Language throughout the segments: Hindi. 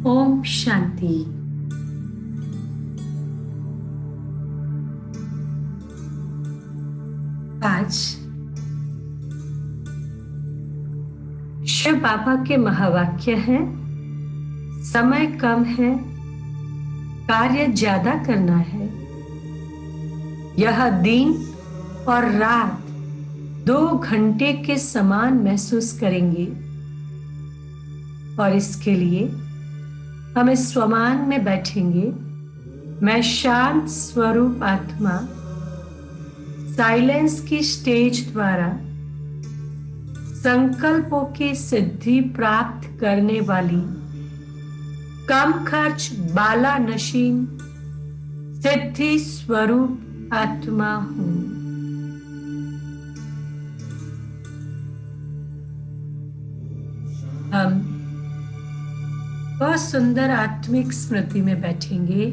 ओम शांति। आज शिव बाबा के महावाक्य हैं, समय कम है, कार्य ज्यादा करना है। यह दिन और रात 2 घंटे के समान महसूस करेंगे और इसके लिए हम इस स्वमान में बैठेंगे। मैं शांत स्वरूप आत्मा साइलेंस की स्टेज द्वारा संकल्पों की सिद्धि प्राप्त करने वाली कम खर्च बाला नशीन सिद्धि स्वरूप आत्मा हूं। हम बहुत सुंदर आत्मिक स्मृति में बैठेंगे।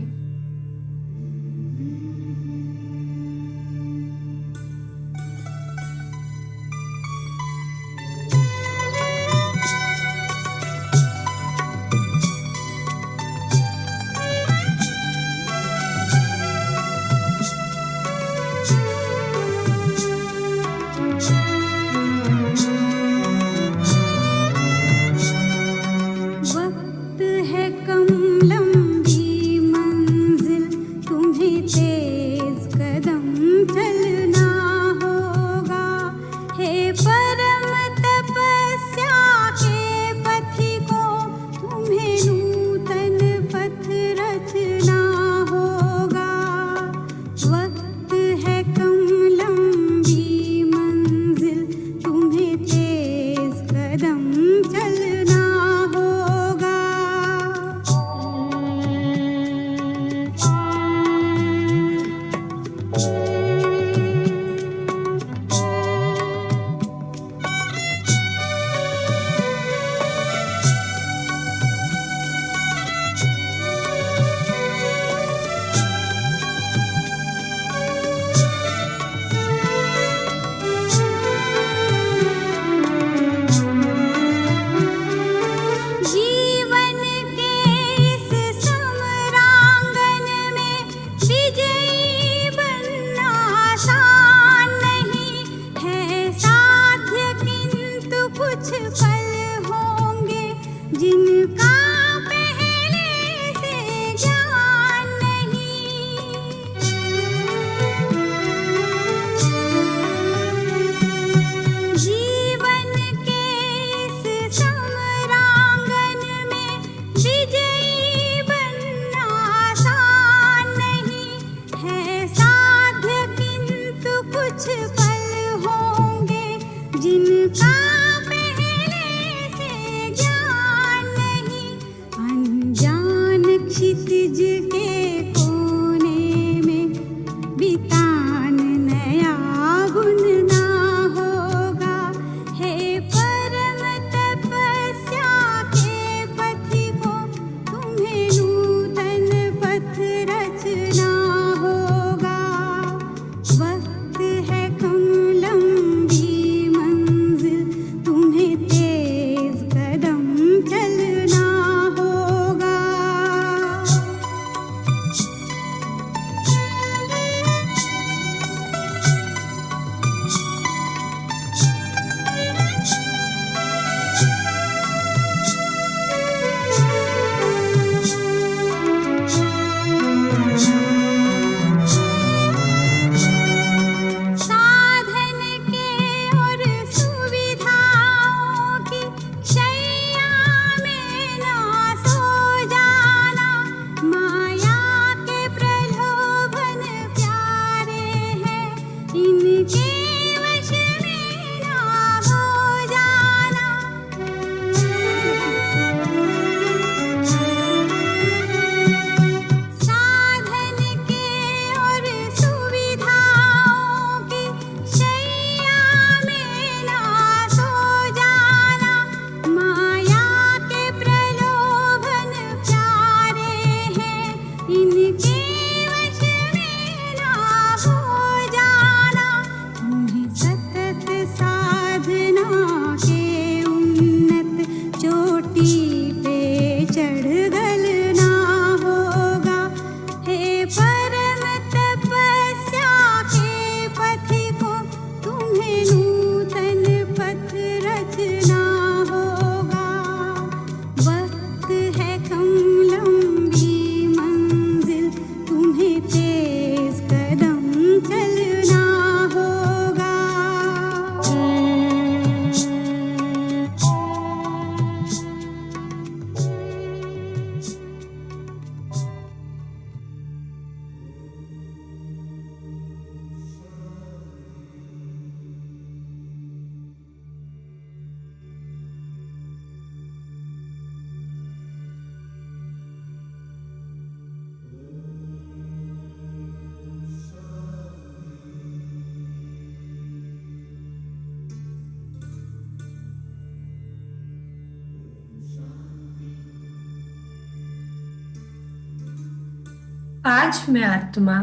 आज मैं आत्मा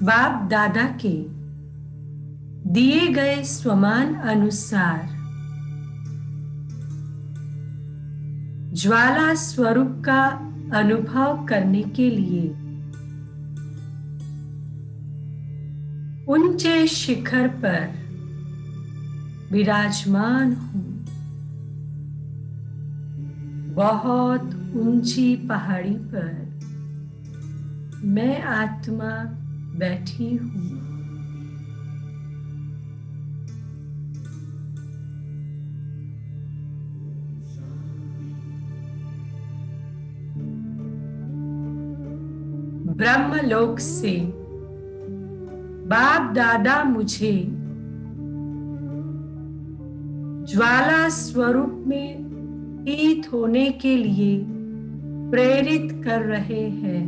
बाप दादा के दिए गए स्वमान अनुसार ज्वाला स्वरूप का अनुभव करने के लिए ऊंचे शिखर पर विराजमान हूं। बहुत ऊंची पहाड़ी पर मैं आत्मा बैठी हूं। ब्रह्मलोक से बाप दादा मुझे ज्वाला स्वरूप में स्थित होने के लिए प्रेरित कर रहे हैं।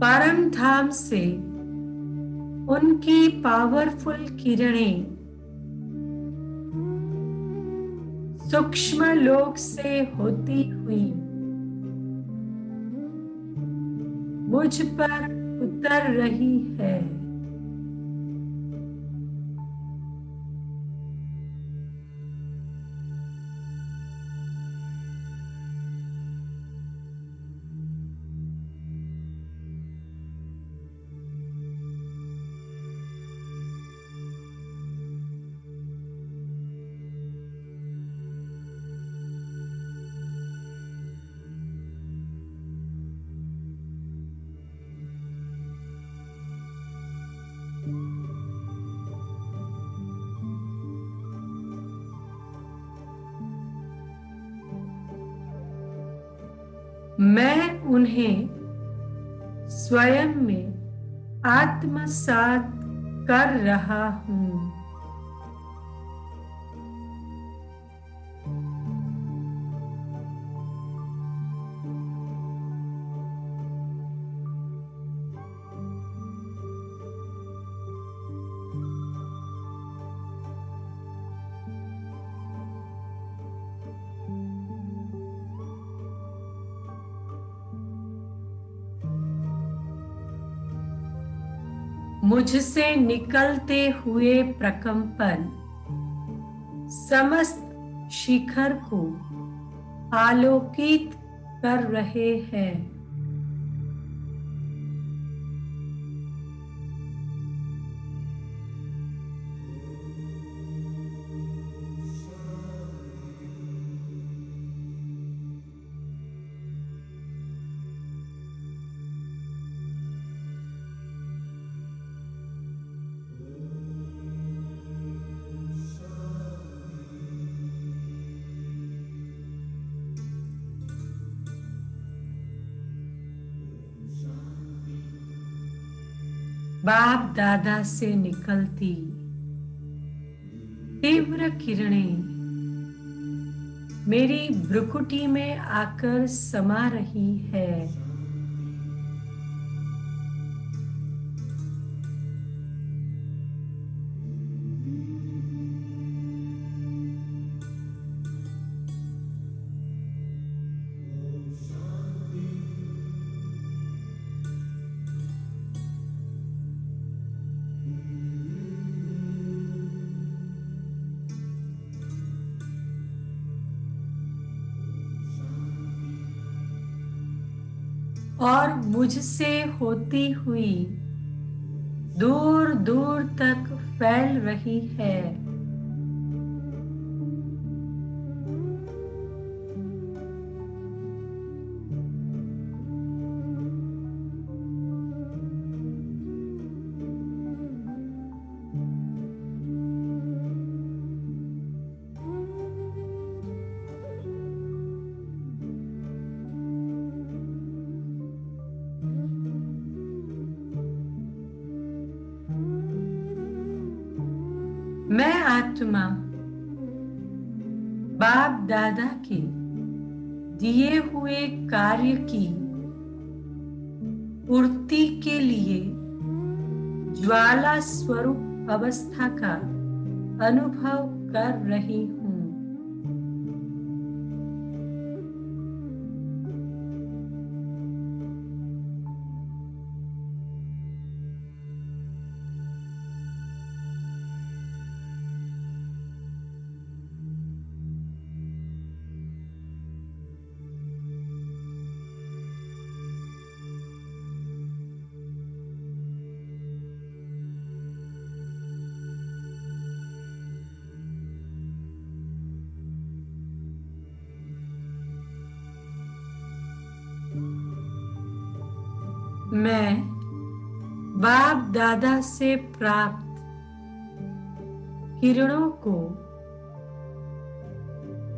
परम धाम से उनकी पावरफुल किरणें सूक्ष्म लोक से होती हुई मुझ पर उतर रही है। मैं उन्हें स्वयं में आत्मसात कर रहा हूं। मुझसे निकलते हुए प्रकंपन समस्त शिखर को आलोकित कर रहे हैं। बाप दादा से निकलती तीव्र किरणें मेरी भ्रुकुटी में आकर समा रही है। और मुझसे होती हुई दूर दूर तक फैल रही है। मैं आत्मा बाप दादा के दिए हुए कार्य की पूर्ति के लिए ज्वाला स्वरूप अवस्था का अनुभव कर रही हूं। मैं बाप दादा से प्राप्त किरणों को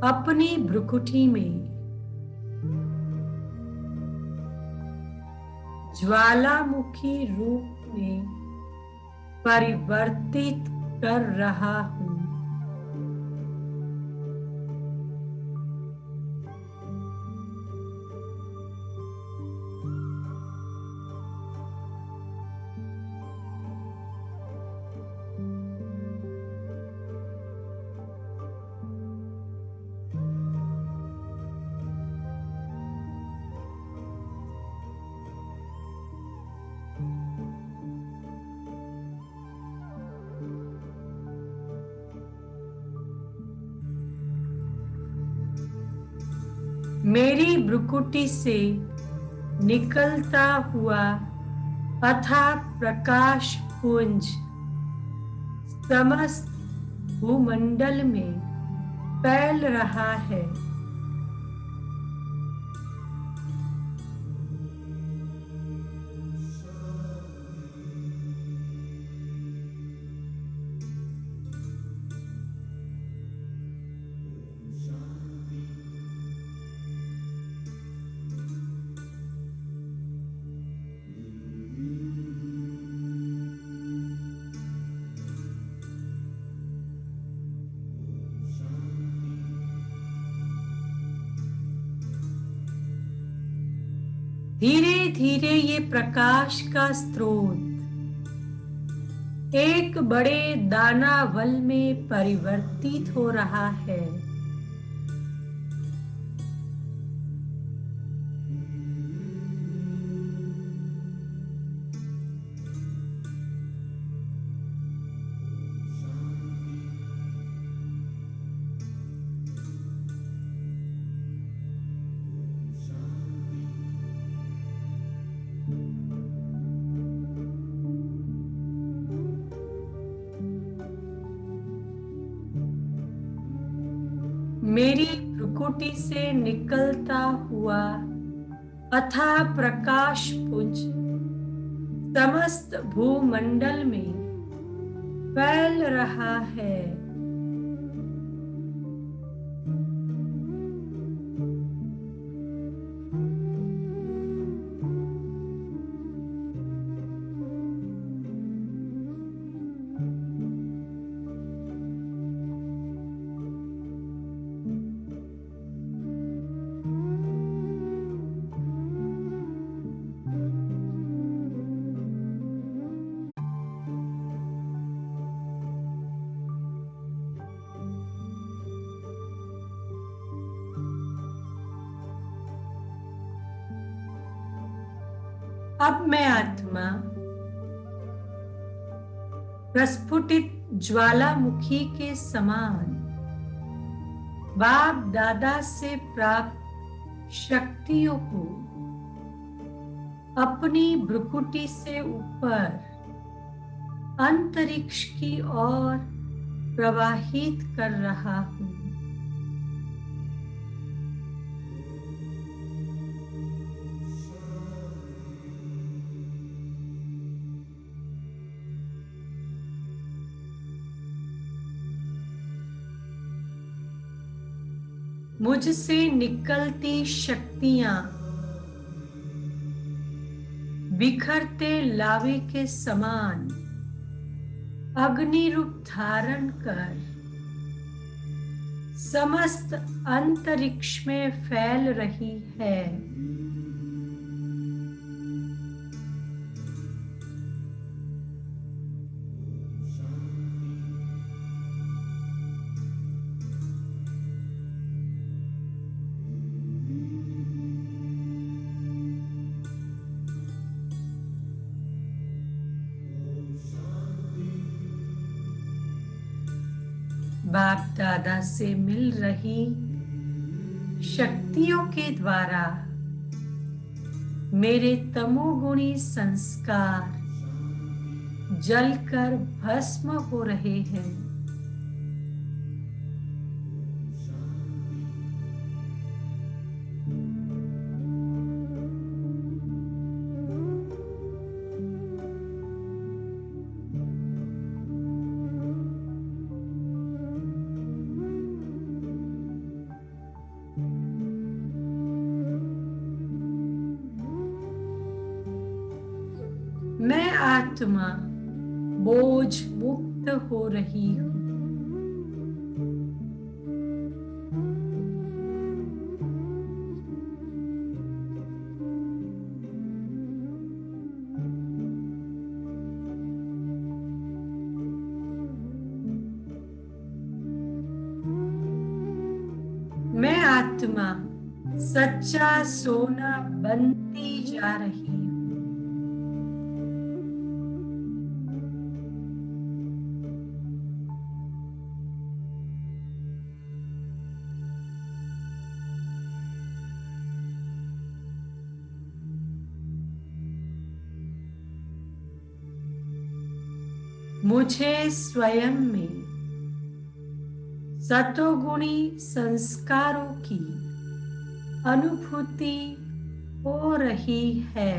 अपनी भ्रुकुटी में ज्वालामुखी रूप में परिवर्तित कर रहा हूं। मेरी भ्रुकुटी से निकलता हुआ अथाह प्रकाश पुंज समस्त भूमंडल में फैल रहा है। धीरे धीरे ये प्रकाश का स्रोत एक बड़े दानावल में परिवर्तित हो रहा है। मेरी भ्रुकुटी से निकलता हुआ अथाह प्रकाश पुंज समस्त भूमंडल में फैल रहा है। अब मैं आत्मा प्रस्फुटित ज्वालामुखी के समान बाप दादा से प्राप्त शक्तियों को अपनी भ्रुकुटी से ऊपर अंतरिक्ष की ओर प्रवाहित कर रहा हूं। मुझसे निकलती शक्तियां बिखरते लावे के समान अग्नि रूप धारण कर समस्त अंतरिक्ष में फैल रही है। बाप दादा से मिल रही शक्तियों के द्वारा मेरे तमोगुणी संस्कार जलकर भस्म हो रहे हैं। मैं आत्मा बोझ मुक्त हो रही हूँ। मैं आत्मा सच्चा सोना बनती जा रही हूँ। मुझे स्वयं में सतोगुणी संस्कारों की अनुभूति हो रही है।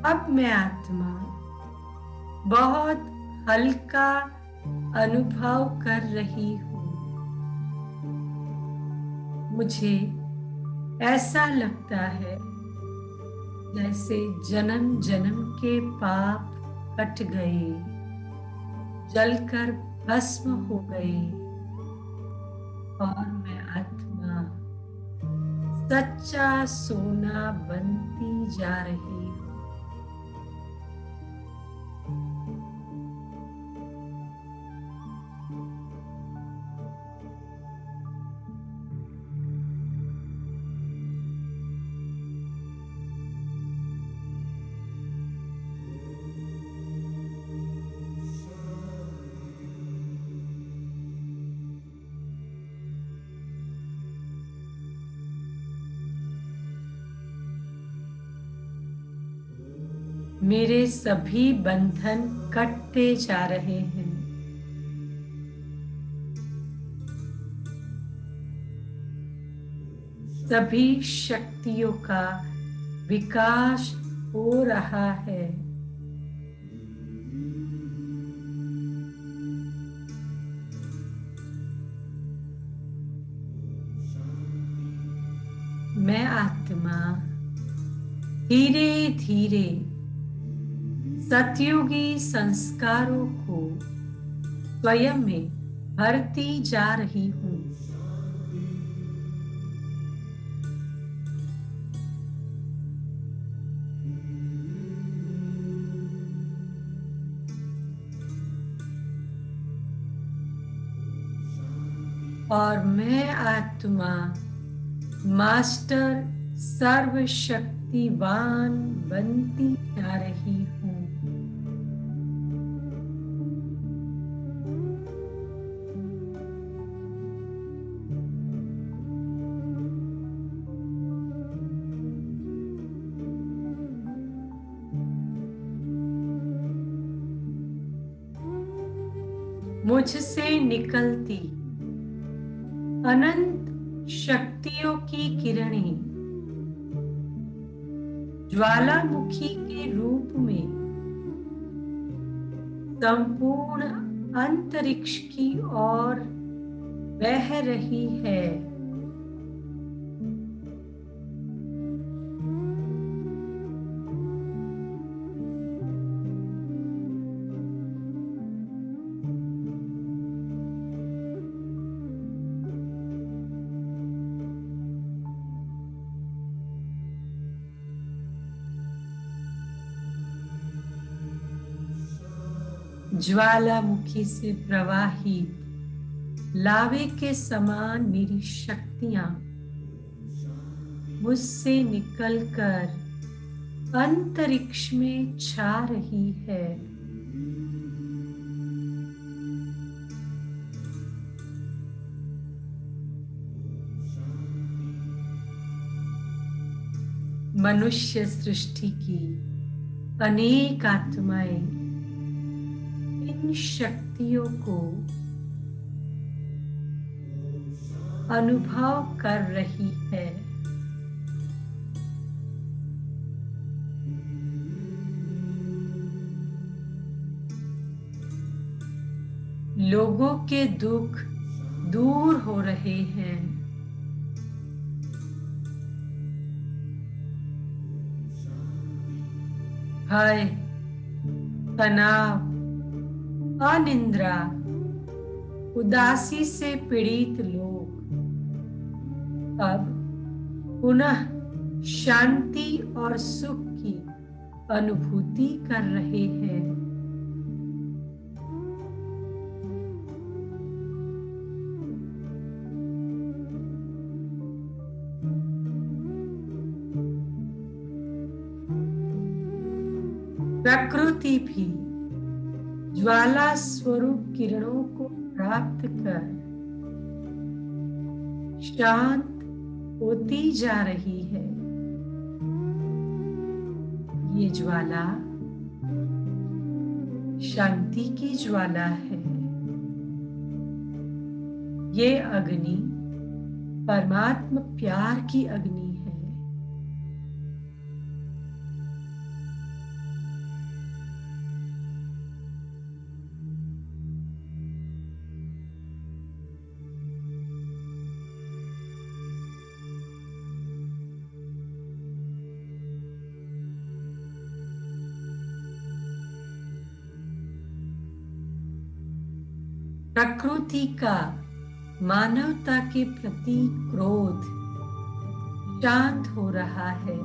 अब मैं आत्मा बहुत हल्का अनुभव कर रही हूँ। मुझे ऐसा लगता है जैसे जन्म जन्म के पाप कट गए, जलकर भस्म हो गए और मैं आत्मा सच्चा सोना बनती जा रही हूँ। मेरे सभी बंधन कटते जा रहे हैं। सभी शक्तियों का विकास हो रहा है। मैं आत्मा धीरे धीरे सतयुगी संस्कारों को स्वयं में भरती जा रही हूँ। और मैं आत्मा मास्टर सर्वशक्तिवान बनती जा रही हूँ। मुझसे निकलती अनंत शक्तियों की किरणें ज्वालामुखी के रूप में संपूर्ण अंतरिक्ष की ओर बह रही है। ज्वालामुखी से प्रवाहित लावे के समान मेरी शक्तियां मुझसे निकलकर अंतरिक्ष में छा रही है। मनुष्य सृष्टि की अनेक आत्माएं इन शक्तियों को अनुभव कर रही है। लोगों के दुख दूर हो रहे हैं। भय, तनाव, अनिद्रा, उदासी से पीड़ित लोग अब पुनः शांति और सुख की अनुभूति कर रहे हैं। प्रकृति भी ज्वाला स्वरूप किरणों को प्राप्त कर शांत होती जा रही है। ये ज्वाला शांति की ज्वाला है। ये अग्नि परमात्मा प्यार की अग्नि है। प्रकृति का मानवता के प्रति क्रोध शांत हो रहा है।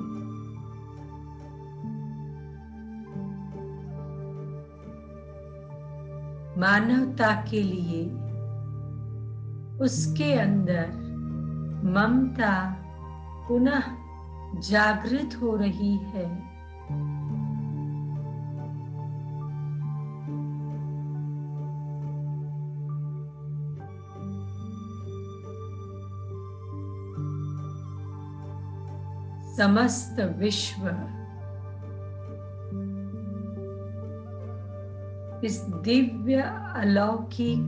मानवता के लिए उसके अंदर ममता पुनः जागृत हो रही है। समस्त विश्व इस दिव्य अलौकिक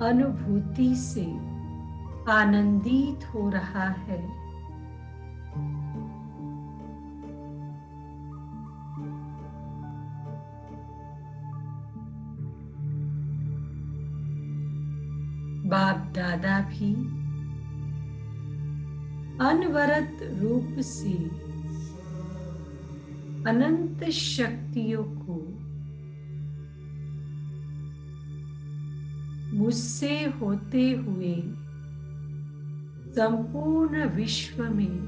अनुभूति से आनंदित हो रहा है। बाप दादा भी अनवरत रूप से अनंत शक्तियों को मुझसे होते हुए संपूर्ण विश्व में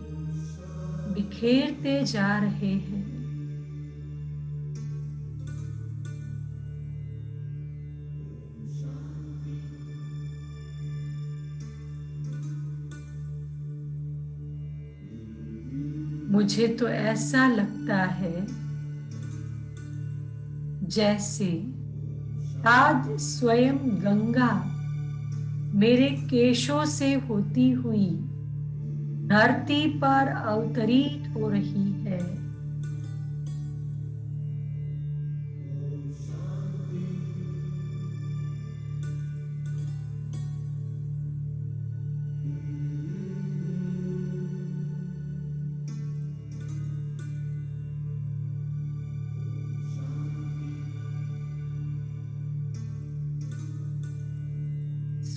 बिखेरते जा रहे हैं। मुझे तो ऐसा लगता है जैसे आज स्वयं गंगा मेरे केशों से होती हुई धरती पर अवतरित हो रही है।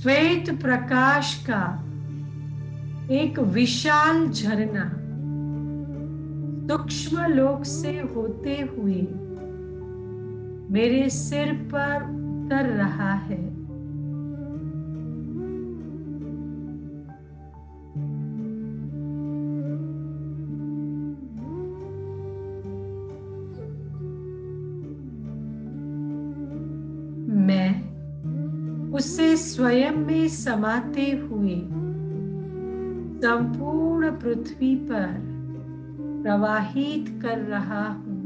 श्वेत प्रकाश का एक विशाल झरना सूक्ष्म लोक से होते हुए मेरे सिर पर उतर रहा है। मैं उसे स्वयं में समाते हुए संपूर्ण पृथ्वी पर प्रवाहित कर रहा हूं।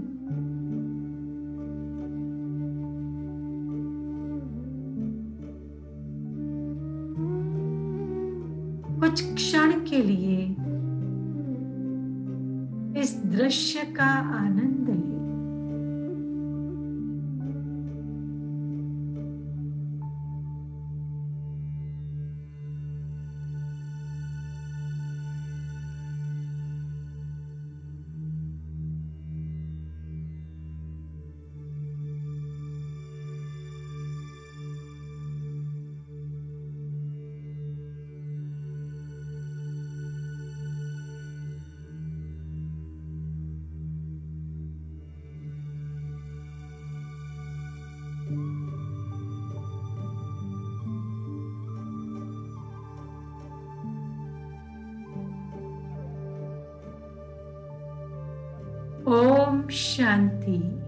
कुछ क्षण के लिए इस दृश्य का आनंद ले। ओम शांति।